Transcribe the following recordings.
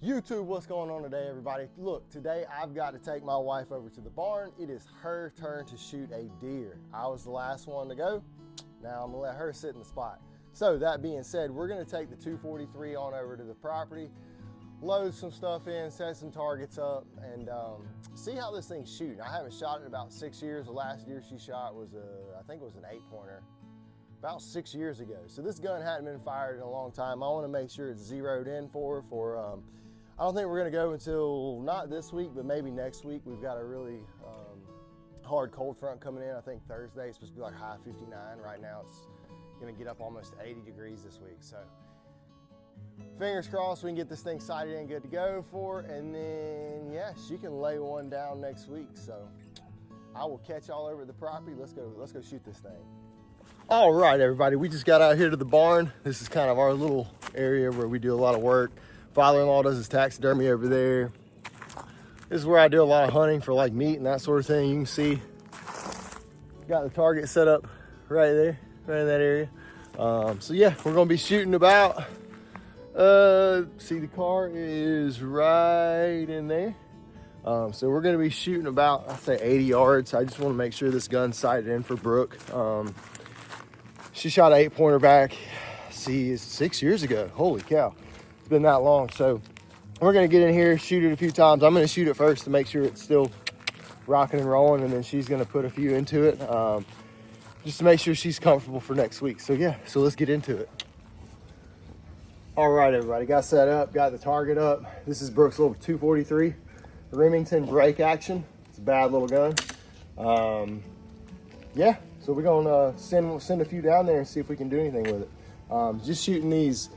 YouTube, what's going on today, everybody? Look, today I've got to take my wife over to the barn. It is her turn to shoot a deer. I was the last one to go. Now I'm gonna let her sit in the spot. So that being said, we're gonna take the 243 on over to the property, load some stuff in, set some targets up, and see how this thing's shooting. I haven't shot it in about 6 years. The last deer she shot was I think it was an 8-pointer. About 6 years ago. So this gun hadn't been fired in a long time. I want to make sure it's zeroed in for I don't think we're going to go until not this week, but maybe next week. We've got a really hard cold front coming in. I think Thursday it's supposed to be like high 59. Right now it's going to get up almost 80 degrees this week. So fingers crossed we can get this thing sighted in, good to go for, and then yeah, she can lay one down next week. So I will catch y'all over at the property. Let's go shoot this thing. All right, everybody, we just got out here to the barn. This is kind of our little area where we do a lot of work. Father-in-law does his taxidermy over there. This is where I do a lot of hunting for like meat and that sort of thing. You can see, got the target set up right there, right in that area. So yeah, we're gonna be shooting about, see the car is right in there. So we're gonna be shooting about, I'd say 80 yards. I just wanna make sure this gun's sighted in for Brooke. She shot an 8-pointer back, see, 6 years ago. Holy cow, it's been that long. So we're gonna get in here, shoot it a few times. I'm gonna shoot it first to make sure it's still rocking and rolling, and then she's gonna put a few into it, just to make sure she's comfortable for next week. So yeah, so let's get into it. All right, everybody, got set up, got the target up. This is Brooke's little 243, Remington break action. It's a bad little gun. Yeah. So we're gonna send a few down there and see if we can do anything with it. Just shooting these,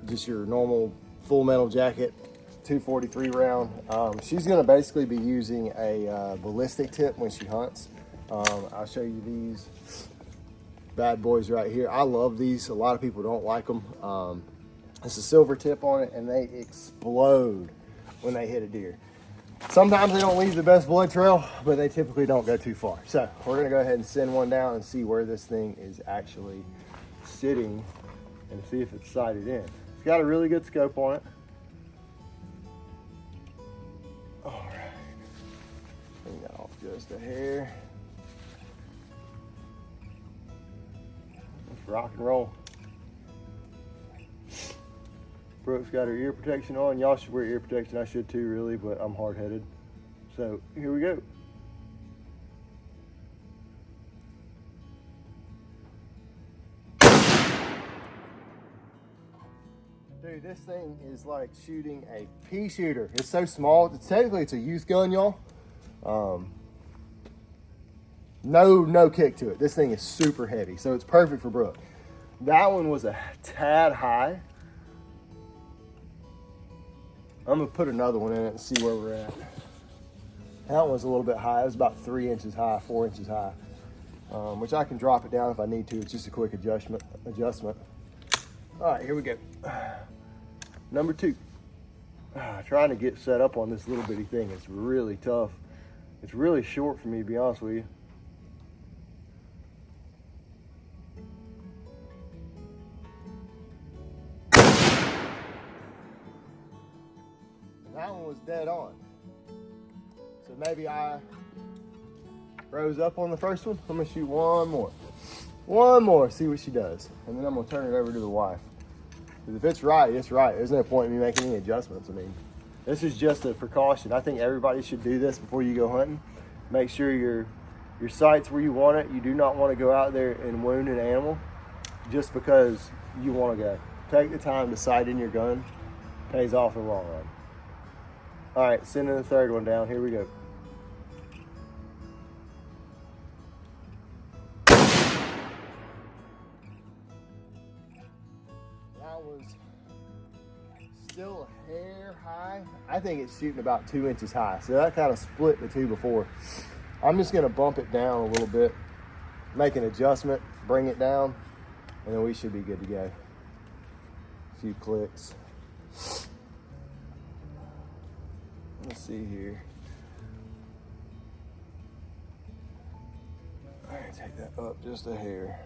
just your normal full metal jacket, 243 round. She's gonna basically be using a ballistic tip when she hunts. I'll show you these bad boys right here. I love these. A lot of people don't like them. It's a silver tip on it and they explode when they hit a deer. Sometimes they don't leave the best blood trail, but they typically don't go too far. So we're gonna go ahead and send one down and see where this thing is actually sitting and see if it's sighted in. It's got a really good scope on it. All right, bring that off just a hair. Let's rock and roll. Brooke's got her ear protection on. Y'all should wear ear protection. I should too, really, but I'm hard-headed. So here we go. Dude, this thing is like shooting a pea shooter. It's so small. Technically, it's a youth gun, y'all. No kick to it. This thing is super heavy, so it's perfect for Brooke. That one was a tad high. I'm gonna put another one in it and see where we're at. That one was a little bit high. It was about 3 inches high, 4 inches high, which I can drop it down if I need to. It's just a quick adjustment. All right, here we go. Number 2. Trying to get set up on this little bitty thing. It's really tough. It's really short for me, to be honest with you. That one was dead on. So maybe I rose up on the first one. I'm gonna shoot one more, see what she does. And then I'm gonna turn it over to the wife. Because if it's right, it's right. There's no point in me making any adjustments. I mean, this is just a precaution. I think everybody should do this before you go hunting. Make sure your sight's where you want it. You do not want to go out there and wound an animal just because you want to go. Take the time to sight in your gun. Pays off in the long run. All right, sending the third one down. Here we go. That was still a hair high. I think it's shooting about 2 inches high. So that kind of split the two before. I'm just gonna bump it down a little bit, make an adjustment, bring it down, and then we should be good to go. A few clicks. Let's see here. All right, take that up just a hair.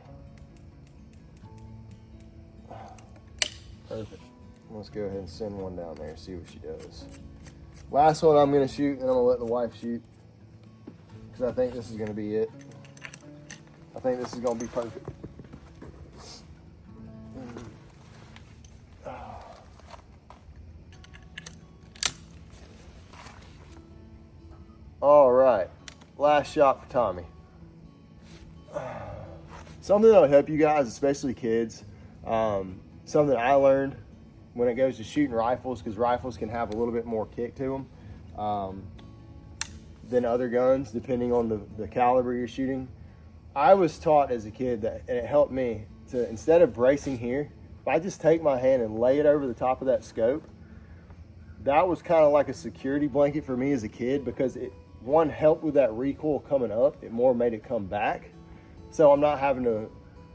Perfect. Let's go ahead and send one down there, see what she does. Last one I'm gonna shoot, and I'm gonna let the wife shoot, because I think this is gonna be it. I think this is gonna be perfect. All right, last shot for Tommy. Something that'll help you guys, especially kids. Something I learned when it goes to shooting rifles, because rifles can have a little bit more kick to them than other guns, depending on the caliber you're shooting. I was taught as a kid that, and it helped me, to instead of bracing here, if I just take my hand and lay it over the top of that scope, that was kind of like a security blanket for me as a kid, because it, one, helped with that recoil coming up. It more made it come back. So I'm not having to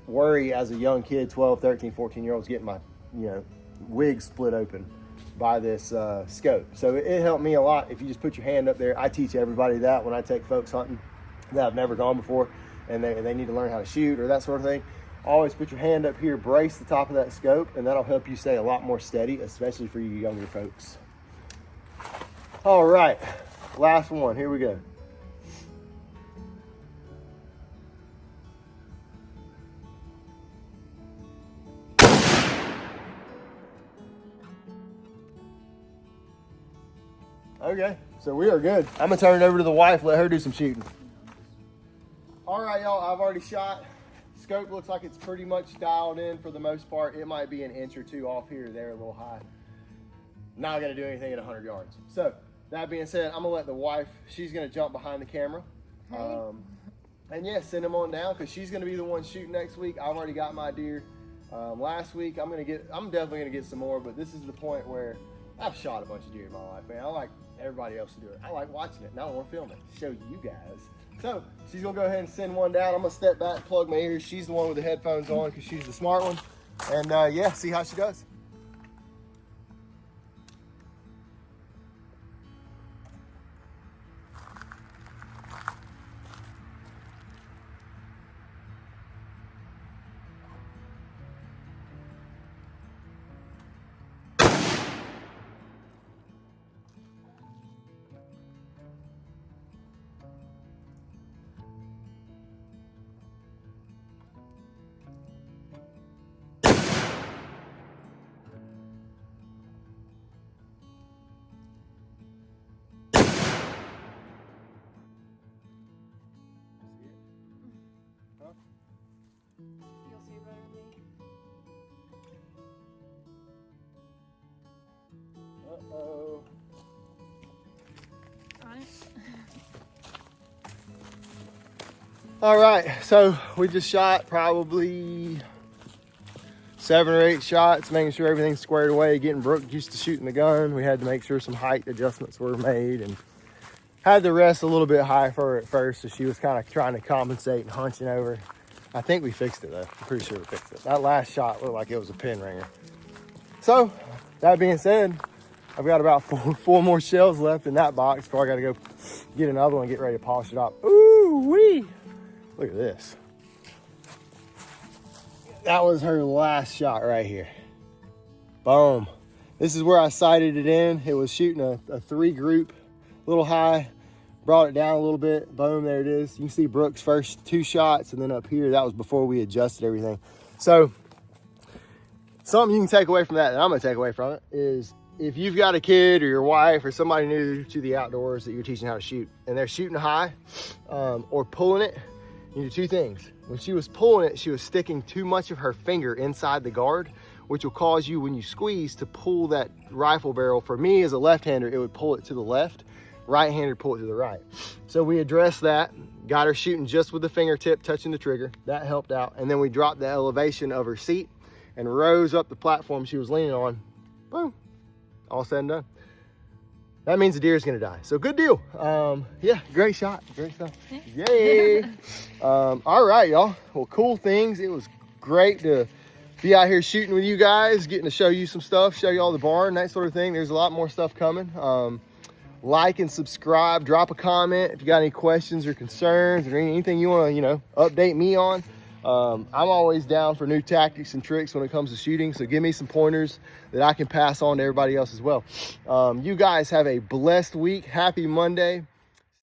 worry as a young kid, 12, 13, 14-year-olds, getting my, wig split open by this scope. So it helped me a lot. If you just put your hand up there, I teach everybody that when I take folks hunting that have never gone before and they need to learn how to shoot or that sort of thing. Always put your hand up here, brace the top of that scope, and that'll help you stay a lot more steady, especially for you younger folks. All right, last one, here we go. Okay, so we are good. I'm gonna turn it over to the wife, let her do some shooting. All right, y'all, I've already shot. Scope looks like it's pretty much dialed in for the most part. It might be an inch or two off here or there, a little high. Not gonna do anything at 100 yards. So, that being said, I'm gonna let the wife, she's gonna jump behind the camera. Hey. And yeah, send them on down, because she's gonna be the one shooting next week. I've already got my deer. Last week, I'm definitely gonna get some more, but this is the point where I've shot a bunch of deer in my life, man. I like everybody else to do it. I like watching it, and I don't want to film it, show you guys. So she's gonna go ahead and send one down. I'm gonna step back, plug my ears. She's the one with the headphones on, because she's the smart one. And yeah, see how she does. You'll see better than me. Uh-oh. On it. All right, so we just shot probably 7 or 8 shots, making sure everything's squared away, getting Brooke used to shooting the gun. We had to make sure some height adjustments were made, and had the rest a little bit high for her at first, so she was kind of trying to compensate and hunching over. I think we fixed it though. I'm pretty sure we fixed it. That last shot looked like it was a pin ringer. So, that being said, I've got about four more shells left in that box before I gotta go get another one and get ready to polish it off. Ooh wee! Look at this. That was her last shot right here. Boom. This is where I sighted it in. It was shooting a 3 group, a little high. Brought it down a little bit. Boom, there it is. You can see Brooke's first 2 shots, and then up here, that was before we adjusted everything. So, something you can take away from that I'm gonna take away from it is, if you've got a kid or your wife or somebody new to the outdoors that you're teaching how to shoot, and they're shooting high or pulling it, you do 2 things. When she was pulling it, she was sticking too much of her finger inside the guard, which will cause you, when you squeeze, to pull that rifle barrel. For me, as a left-hander, it would pull it to the left. Right-hander, pull it to the right. So we addressed that, got her shooting just with the fingertip touching the trigger. That helped out. And then we dropped the elevation of her seat and rose up the platform she was leaning on. Boom, all said and done. That means the deer is gonna die. So good deal. Yeah, great shot, great stuff. Yay. All right, y'all. Well, cool things. It was great to be out here shooting with you guys, getting to show you some stuff, show you all the barn, that sort of thing. There's a lot more stuff coming. Like and subscribe, drop a comment if you got any questions or concerns or anything you want to, update me on. I'm always down for new tactics and tricks when it comes to shooting. So give me some pointers that I can pass on to everybody else as well. You guys have a blessed week. Happy Monday.